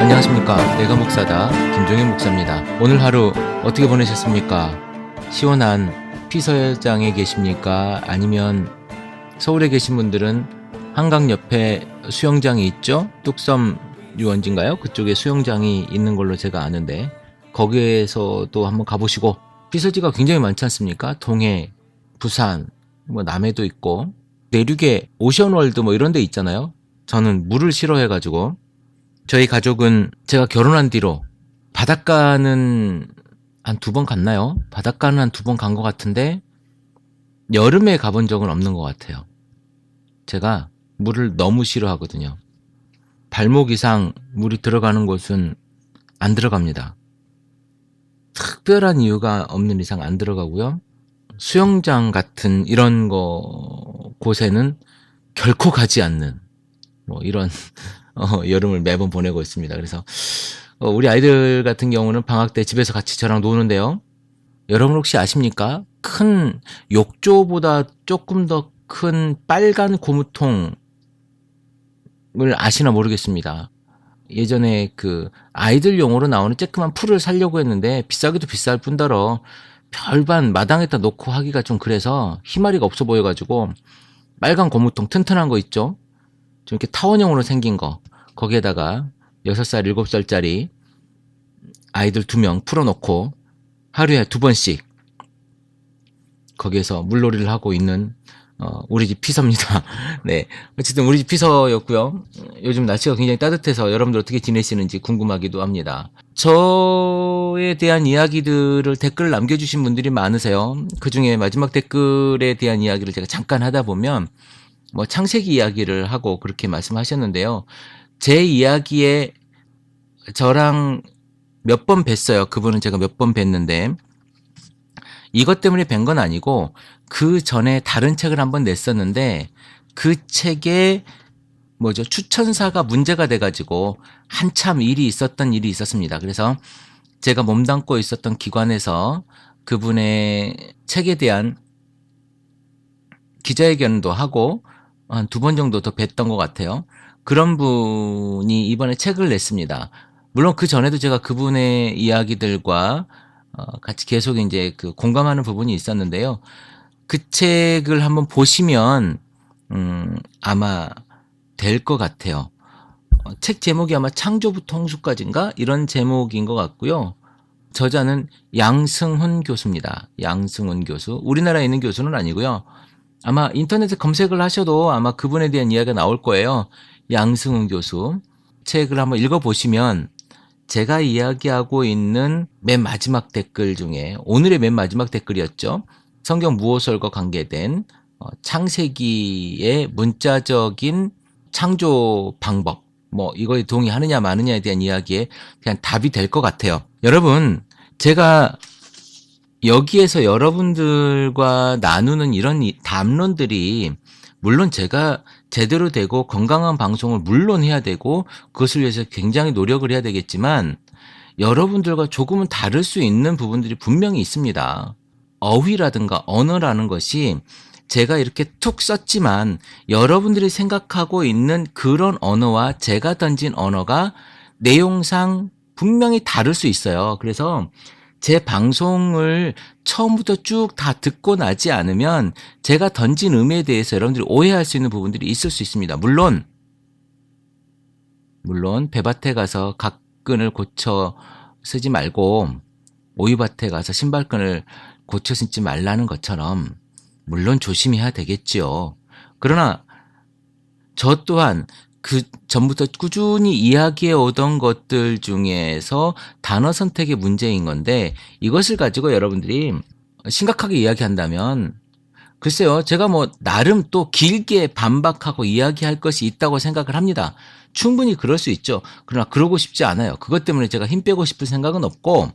안녕하십니까. 내가 목사다 김종현 목사입니다. 오늘 하루 어떻게 보내셨습니까? 시원한 피서장에 계십니까? 아니면 서울에 계신 분들은 한강 옆에 수영장이 있죠? 뚝섬 유원지인가요? 그쪽에 수영장이 있는 걸로 제가 아는데 거기에서도 한번 가보시고, 피서지가 굉장히 많지 않습니까? 동해, 부산, 남해도 있고 내륙에 오션월드 이런 데 있잖아요. 저는 물을 싫어해가지고, 저희 가족은 제가 결혼한 뒤로 바닷가는 한 2번 갔나요? 바닷가는 한 2번 간 것 같은데 여름에 가본 적은 없는 것 같아요. 제가 물을 너무 싫어하거든요. 발목 이상 물이 들어가는 곳은 안 들어갑니다. 특별한 이유가 없는 이상 안 들어가고요. 수영장 같은 이런 곳에는 결코 가지 않는 이런 여름을 매번 보내고 있습니다. 그래서 우리 아이들 같은 경우는 방학 때 집에서 같이 저랑 노는데요. 여러분 혹시 아십니까? 큰 욕조보다 조금 더 큰 빨간 고무통을 아시나 모르겠습니다. 예전에 그 아이들용으로 나오는 쬐끄만 풀을 사려고 했는데 비싸기도 비쌀 뿐더러 별반 마당에다 놓고 하기가 좀 그래서 희마리가 없어 보여가지고, 빨간 고무통 튼튼한 거 있죠? 좀 이렇게 타원형으로 생긴 거, 거기에다가 6살, 7살짜리 아이들 2명 풀어놓고 하루에 2번씩 거기에서 물놀이를 하고 있는 우리 집 피서입니다. 네, 어쨌든 우리 집 피서였고요. 요즘 날씨가 굉장히 따뜻해서 여러분들 어떻게 지내시는지 궁금하기도 합니다. 저에 대한 이야기들을 댓글을 남겨주신 분들이 많으세요. 그 중에 마지막 댓글에 대한 이야기를 제가 잠깐 하다 보면 창세기 이야기를 하고 그렇게 말씀하셨는데요. 제 이야기에 저랑 몇 번 뵀어요. 그분은 제가 몇 번 뵀는데, 이것 때문에 뵌 건 아니고 그 전에 다른 책을 한번 냈었는데 그 책에 추천사가 문제가 돼가지고 한참 일이 있었습니다. 그래서 제가 몸담고 있었던 기관에서 그분의 책에 대한 기자회견도 하고 한 2번 정도 더 뵀던 것 같아요. 그런 분이 이번에 책을 냈습니다. 물론 그 전에도 제가 그분의 이야기들과 같이 계속 이제 공감하는 부분이 있었는데요. 그 책을 한번 보시면 아마 될 것 같아요. 책 제목이 아마 창조부터 홍수까지인가 이런 제목인 것 같고요. 저자는 양승훈 교수입니다. 양승훈 교수. 우리나라에 있는 교수는 아니고요. 아마 인터넷에 검색을 하셔도 아마 그분에 대한 이야기가 나올 거예요. 양승훈 교수. 책을 한번 읽어보시면 제가 이야기하고 있는 맨 마지막 댓글 중에, 오늘의 맨 마지막 댓글이었죠. 성경 무호설과 관계된 창세기의 문자적인 창조 방법, 이거에 동의하느냐 마느냐에 대한 이야기에 그냥 답이 될 것 같아요. 여러분, 제가 여기에서 여러분들과 나누는 이런 담론들이, 물론 제가 제대로 되고 건강한 방송을 물론 해야 되고 그것을 위해서 굉장히 노력을 해야 되겠지만, 여러분들과 조금은 다를 수 있는 부분들이 분명히 있습니다. 어휘라든가 언어라는 것이 제가 이렇게 툭 썼지만 여러분들이 생각하고 있는 그런 언어와 제가 던진 언어가 내용상 분명히 다를 수 있어요. 그래서 제 방송을 처음부터 쭉 다 듣고 나지 않으면 제가 던진 의미에 대해서 여러분들이 오해할 수 있는 부분들이 있을 수 있습니다. 물론 배밭에 가서 갓끈을 고쳐 쓰지 말고 오이밭에 가서 신발끈을 고쳐 신지 말라는 것처럼 물론 조심해야 되겠지요. 그러나 저 또한 그 전부터 꾸준히 이야기해 오던 것들 중에서 단어 선택의 문제인 건데, 이것을 가지고 여러분들이 심각하게 이야기한다면, 글쎄요, 제가 나름 또 길게 반박하고 이야기할 것이 있다고 생각을 합니다. 충분히 그럴 수 있죠. 그러나 그러고 싶지 않아요. 그것 때문에 제가 힘 빼고 싶을 생각은 없고,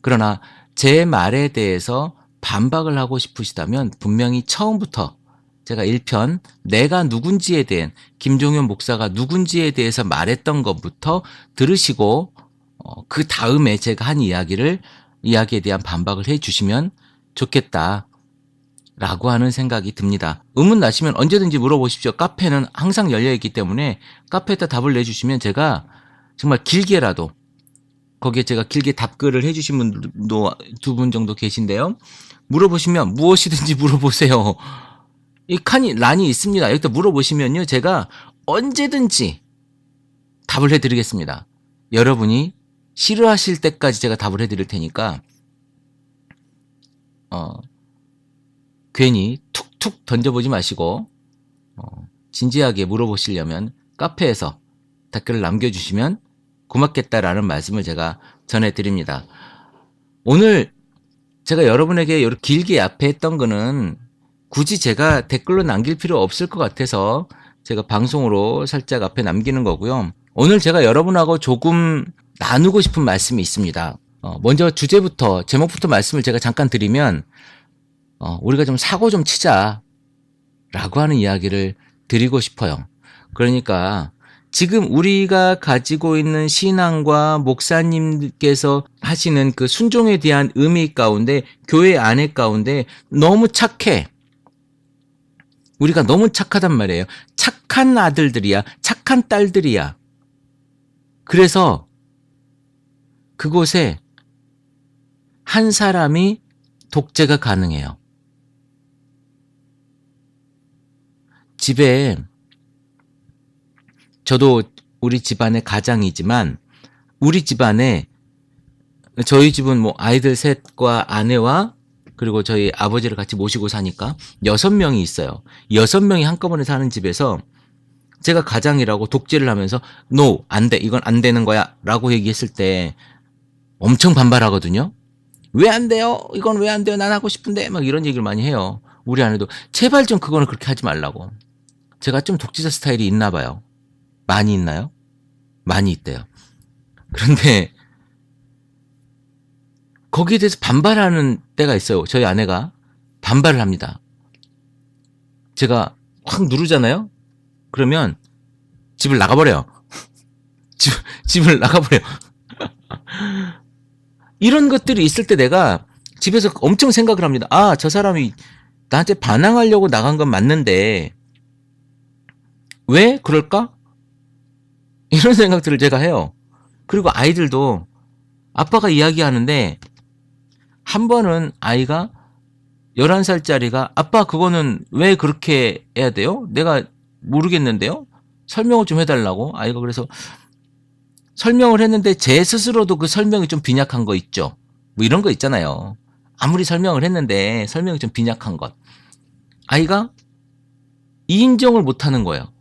그러나 제 말에 대해서 반박을 하고 싶으시다면 분명히 처음부터 제가 1편 내가 누군지에 대한, 김종현 목사가 누군지에 대해서 말했던 것부터 들으시고 그 다음에 제가 한 이야기에 대한 반박을 해 주시면 좋겠다 라고 하는 생각이 듭니다. 의문 나시면 언제든지 물어보십시오. 카페는 항상 열려있기 때문에 카페에다 답을 내주시면 제가 정말 길게라도 거기에 제가 길게 답글을 해주신 분도 2분 정도 계신데요. 물어보시면 무엇이든지 물어보세요. 이 란이 있습니다. 여기다 물어보시면요. 제가 언제든지 답을 해드리겠습니다. 여러분이 싫어하실 때까지 제가 답을 해드릴 테니까 괜히 툭툭 던져보지 마시고 진지하게 물어보시려면 카페에서 댓글을 남겨주시면 고맙겠다라는 말씀을 제가 전해드립니다. 오늘 제가 여러분에게 이렇게 길게 야페했던 거는 굳이 제가 댓글로 남길 필요 없을 것 같아서 제가 방송으로 살짝 앞에 남기는 거고요. 오늘 제가 여러분하고 조금 나누고 싶은 말씀이 있습니다. 먼저 주제부터 제목부터 말씀을 제가 잠깐 드리면 우리가 좀 사고 좀 치자 라고 하는 이야기를 드리고 싶어요. 그러니까 지금 우리가 가지고 있는 신앙과 목사님께서 하시는 그 순종에 대한 의미 가운데 교회 안에 가운데 너무 착해. 우리가 너무 착하단 말이에요. 착한 아들들이야. 착한 딸들이야. 그래서 그곳에 한 사람이 독재가 가능해요. 집에 저도 우리 집안의 가장이지만 우리 집안에 저희 집은 뭐 아이들 셋과 아내와 그리고 저희 아버지를 같이 모시고 사니까 6명이 있어요. 6명이 한꺼번에 사는 집에서 제가 가장이라고 독재를 하면서 No, 안 돼. 이건 안 되는 거야 라고 얘기했을 때 엄청 반발하거든요. 왜 안 돼요? 이건 왜 안 돼요? 난 하고 싶은데 막 이런 얘기를 많이 해요. 우리 아내도 제발 좀 그거는 그렇게 하지 말라고. 제가 좀 독재자 스타일이 있나 봐요. 많이 있나요? 많이 있대요. 그런데 거기에 대해서 반발하는 때가 있어요. 저희 아내가 반발을 합니다. 제가 확 누르잖아요. 그러면 집을 나가버려요. 집을 나가버려요. 이런 것들이 있을 때 내가 집에서 엄청 생각을 합니다. 아, 저 사람이 나한테 반항하려고 나간 건 맞는데 왜 그럴까? 이런 생각들을 제가 해요. 그리고 아이들도 아빠가 이야기하는데 한 번은 아이가 11살짜리가 아빠 그거는 왜 그렇게 해야 돼요? 내가 모르겠는데요? 설명을 좀 해달라고. 아이가 그래서 설명을 했는데 제 스스로도 그 설명이 좀 빈약한 거 있죠. 뭐 이런 거 있잖아요. 아무리 설명을 했는데 설명이 좀 빈약한 것. 아이가 인정을 못하는 거예요.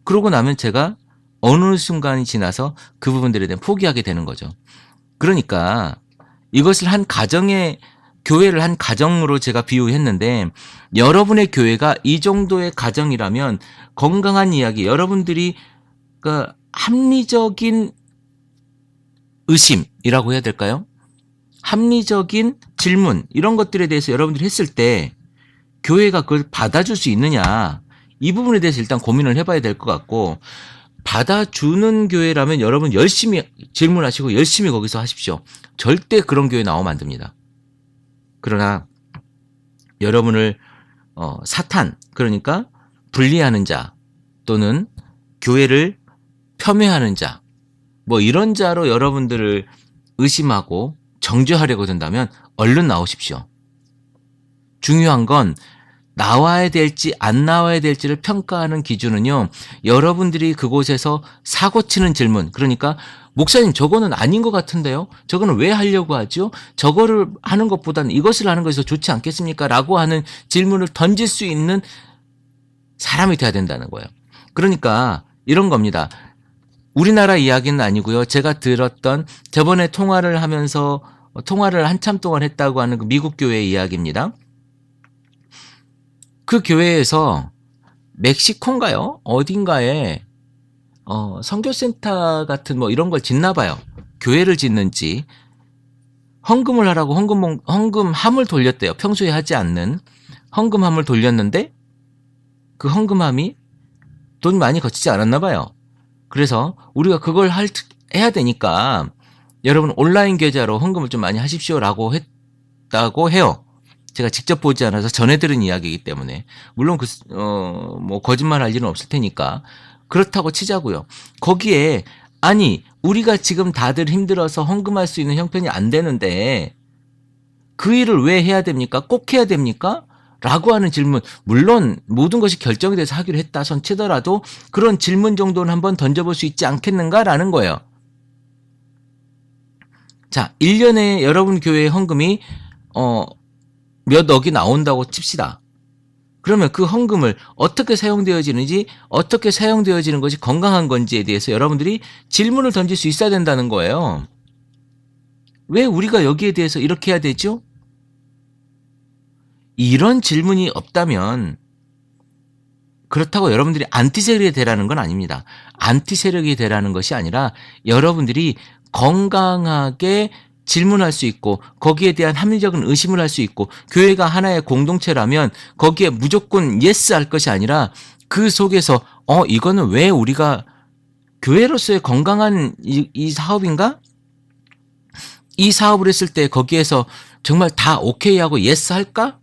그러고 나면 제가 어느 순간이 지나서 그 부분들에 대해 포기하게 되는 거죠. 그러니까 이것을 한 가정의 교회를 한 가정으로 제가 비유했는데 여러분의 교회가 이 정도의 가정이라면 건강한 이야기, 여러분들이 그 합리적인 의심이라고 해야 될까요? 합리적인 질문 이런 것들에 대해서 여러분들이 했을 때 교회가 그걸 받아줄 수 있느냐 이 부분에 대해서 일단 고민을 해봐야 될 것 같고 받아주는 교회라면 여러분 열심히 질문하시고 열심히 거기서 하십시오. 절대 그런 교회 나오면 안 됩니다. 그러나 여러분을 사탄 그러니까 분리하는 자 또는 교회를 폄훼하는 자 뭐 이런 자로 여러분들을 의심하고 정죄하려고 든다면 얼른 나오십시오. 중요한 건 나와야 될지 안 나와야 될지를 평가하는 기준은요. 여러분들이 그곳에서 사고치는 질문 그러니까 목사님 저거는 아닌 것 같은데요. 저거는 왜 하려고 하죠? 저거를 하는 것보다는 이것을 하는 것이 더 좋지 않겠습니까? 라고 하는 질문을 던질 수 있는 사람이 돼야 된다는 거예요. 그러니까 이런 겁니다. 우리나라 이야기는 아니고요. 제가 들었던 저번에 통화를 하면서 통화를 한참 동안 했다고 하는 그 미국 교회 이야기입니다. 그 교회에서 멕시코인가요? 어딘가에 선교센터 같은 뭐 이런 걸 짓나 봐요. 교회를 짓는지 헌금을 하라고 헌금함을 돌렸대요. 평소에 하지 않는 헌금함을 돌렸는데 그 헌금함이 돈 많이 거치지 않았나 봐요. 그래서 우리가 그걸 해야 되니까 여러분 온라인 계좌로 헌금을 좀 많이 하십시오라고 했다고 해요. 제가 직접 보지 않아서 전해들은 이야기이기 때문에 물론 뭐 거짓말할 일은 없을 테니까 그렇다고 치자고요. 거기에 아니, 우리가 지금 다들 힘들어서 헌금할 수 있는 형편이 안 되는데 그 일을 왜 해야 됩니까? 꼭 해야 됩니까? 라고 하는 질문. 물론 모든 것이 결정이 돼서 하기로 했다 손 치더라도 그런 질문 정도는 한번 던져볼 수 있지 않겠는가라는 거예요. 자, 1년에 여러분 교회의 헌금이 몇 억이 나온다고 칩시다. 그러면 그 헌금을 어떻게 사용되어지는지, 어떻게 사용되어지는 것이 건강한 건지에 대해서 여러분들이 질문을 던질 수 있어야 된다는 거예요. 왜 우리가 여기에 대해서 이렇게 해야 되죠? 이런 질문이 없다면 그렇다고 여러분들이 안티 세력이 되라는 건 아닙니다. 안티 세력이 되라는 것이 아니라 여러분들이 건강하게 질문할 수 있고 거기에 대한 합리적인 의심을 할 수 있고 교회가 하나의 공동체라면 거기에 무조건 예스 할 것이 아니라 그 속에서 이거는 왜 우리가 교회로서의 건강한 이 사업인가? 이 사업을 했을 때 거기에서 정말 다 오케이 하고 예스 할까?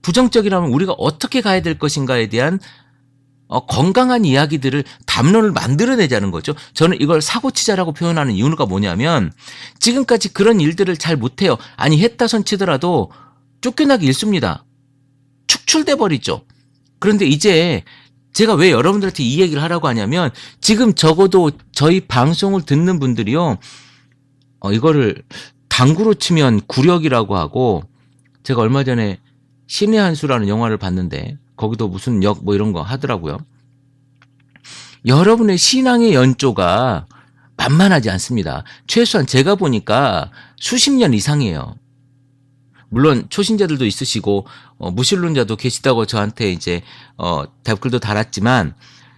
부정적이라면 우리가 어떻게 가야 될 것인가에 대한 건강한 이야기들을 담론을 만들어내자는 거죠. 저는 이걸 사고치자라고 표현하는 이유가 뭐냐면 지금까지 그런 일들을 잘 못해요. 아니 했다 손 치더라도 쫓겨나기 일쑤입니다. 축출돼 버리죠. 그런데 이제 제가 왜 여러분들한테 이 얘기를 하라고 하냐면 지금 적어도 저희 방송을 듣는 분들이요. 이거를 당구로 치면 구력이라고 하고 제가 얼마 전에 신의 한 수라는 영화를 봤는데 거기도 무슨 역 뭐 이런 거 하더라고요. 여러분의 신앙의 연조가 만만하지 않습니다. 최소한 제가 보니까 수십 년 이상이에요. 물론 초신자들도 있으시고 무신론자도 계시다고 저한테 이제 댓글도 달았지만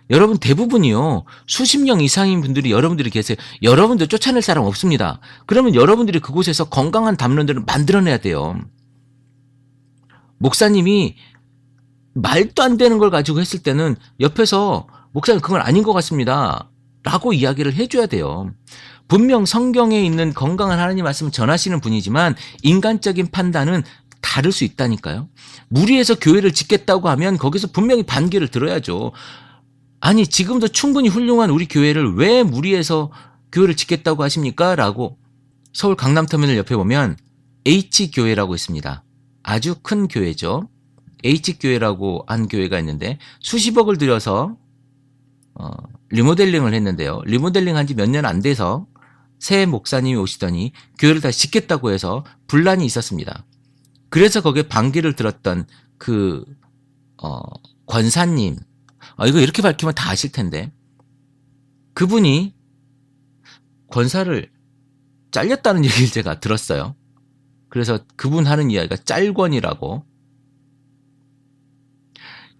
여러분 대부분이요. 수십 년 이상인 분들이 여러분들이 계세요. 여러분들 쫓아낼 사람 없습니다. 그러면 여러분들이 그곳에서 건강한 담론들을 만들어내야 돼요. 목사님이 말도 안 되는 걸 가지고 했을 때는 옆에서 목사님 그건 아닌 것 같습니다. 라고 이야기를 해줘야 돼요. 분명 성경에 있는 건강한 하나님 말씀을 전하시는 분이지만 인간적인 판단은 다를 수 있다니까요. 무리해서 교회를 짓겠다고 하면 거기서 분명히 반기를 들어야죠. 아니 지금도 충분히 훌륭한 우리 교회를 왜 무리해서 교회를 짓겠다고 하십니까? 라고 서울 강남터미널 옆에 보면 H교회라고 있습니다. 아주 큰 교회죠. H교회라고 한 교회가 있는데 수십억을 들여서 리모델링을 했는데요. 리모델링 한 지 몇 년 안 돼서 새 목사님이 오시더니 교회를 다시 짓겠다고 해서 분란이 있었습니다. 그래서 거기에 반기를 들었던 그 권사님, 이거 이렇게 밝히면 다 아실 텐데 그분이 권사를 잘렸다는 얘기를 제가 들었어요. 그래서 그분 하는 이야기가 짤권이라고.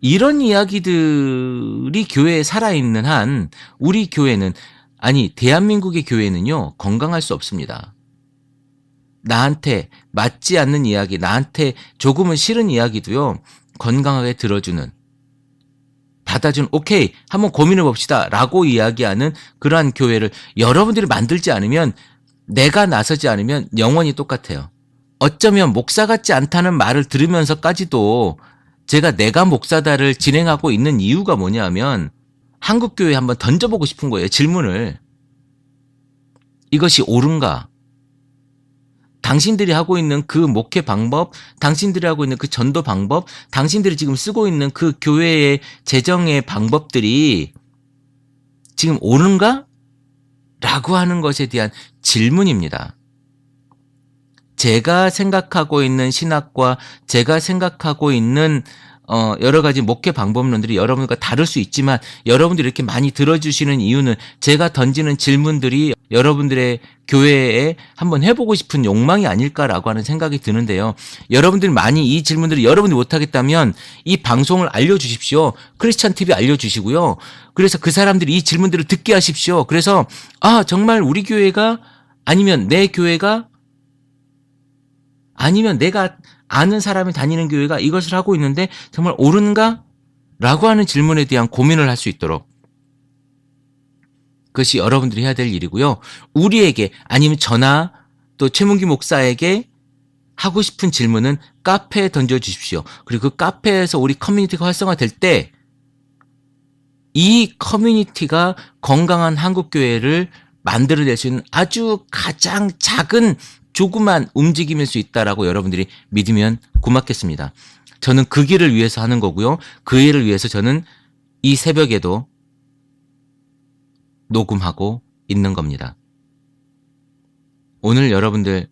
이런 이야기들이 교회에 살아있는 한 우리 교회는 아니 대한민국의 교회는요 건강할 수 없습니다. 나한테 맞지 않는 이야기, 나한테 조금은 싫은 이야기도요 건강하게 들어주는 받아준 오케이 한번 고민해 봅시다 라고 이야기하는 그러한 교회를 여러분들이 만들지 않으면 내가 나서지 않으면 영원히 똑같아요. 어쩌면 목사 같지 않다는 말을 들으면서까지도 제가 내가 목사다를 진행하고 있는 이유가 뭐냐면 한국교회에 한번 던져보고 싶은 거예요. 질문을. 이것이 옳은가? 당신들이 하고 있는 그 목회 방법, 당신들이 하고 있는 그 전도 방법, 당신들이 지금 쓰고 있는 그 교회의 재정의 방법들이 지금 옳은가? 라고 하는 것에 대한 질문입니다. 제가 생각하고 있는 신학과 제가 생각하고 있는 여러 가지 목회 방법론들이 여러분과 다를 수 있지만 여러분들이 이렇게 많이 들어주시는 이유는 제가 던지는 질문들이 여러분들의 교회에 한번 해보고 싶은 욕망이 아닐까라고 하는 생각이 드는데요. 여러분들이 많이 이 질문들을 여러분들이 못하겠다면 이 방송을 알려주십시오. 크리스찬 TV 알려주시고요. 그래서 그 사람들이 이 질문들을 듣게 하십시오. 그래서 정말 우리 교회가 아니면 내 교회가 아니면 내가 아는 사람이 다니는 교회가 이것을 하고 있는데 정말 옳은가? 라고 하는 질문에 대한 고민을 할 수 있도록 그것이 여러분들이 해야 될 일이고요. 우리에게 아니면 저나 또 최문기 목사에게 하고 싶은 질문은 카페에 던져주십시오. 그리고 그 카페에서 우리 커뮤니티가 활성화될 때 이 커뮤니티가 건강한 한국교회를 만들어낼 수 있는 아주 가장 작은 조그만 움직임일 수 있다라고 여러분들이 믿으면 고맙겠습니다. 저는 그 길을 위해서 하는 거고요. 그 일을 위해서 저는 이 새벽에도 녹음하고 있는 겁니다. 오늘 여러분들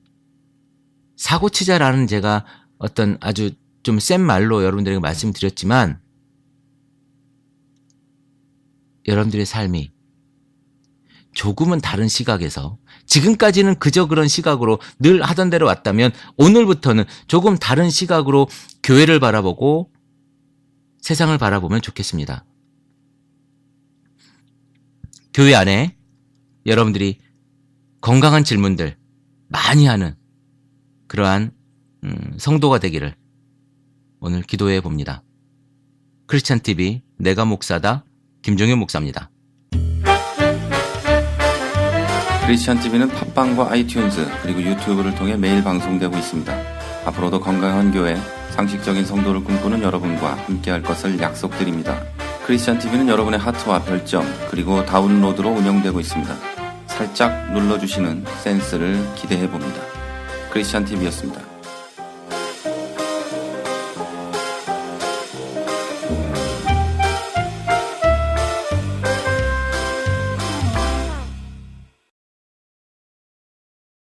사고치자라는 제가 어떤 아주 좀 센 말로 여러분들에게 말씀드렸지만 여러분들의 삶이 조금은 다른 시각에서 지금까지는 그저 그런 시각으로 늘 하던 대로 왔다면 오늘부터는 조금 다른 시각으로 교회를 바라보고 세상을 바라보면 좋겠습니다. 교회 안에 여러분들이 건강한 질문들 많이 하는 그러한 성도가 되기를 오늘 기도해 봅니다. 크리스찬TV 내가 목사다 김종현 목사입니다. 크리스찬TV는 팟빵과 아이튠즈 그리고 유튜브를 통해 매일 방송되고 있습니다. 앞으로도 건강한 교회, 상식적인 성도를 꿈꾸는 여러분과 함께할 것을 약속드립니다. 크리스찬TV는 여러분의 하트와 별점 그리고 다운로드로 운영되고 있습니다. 살짝 눌러주시는 센스를 기대해봅니다. 크리스찬TV였습니다.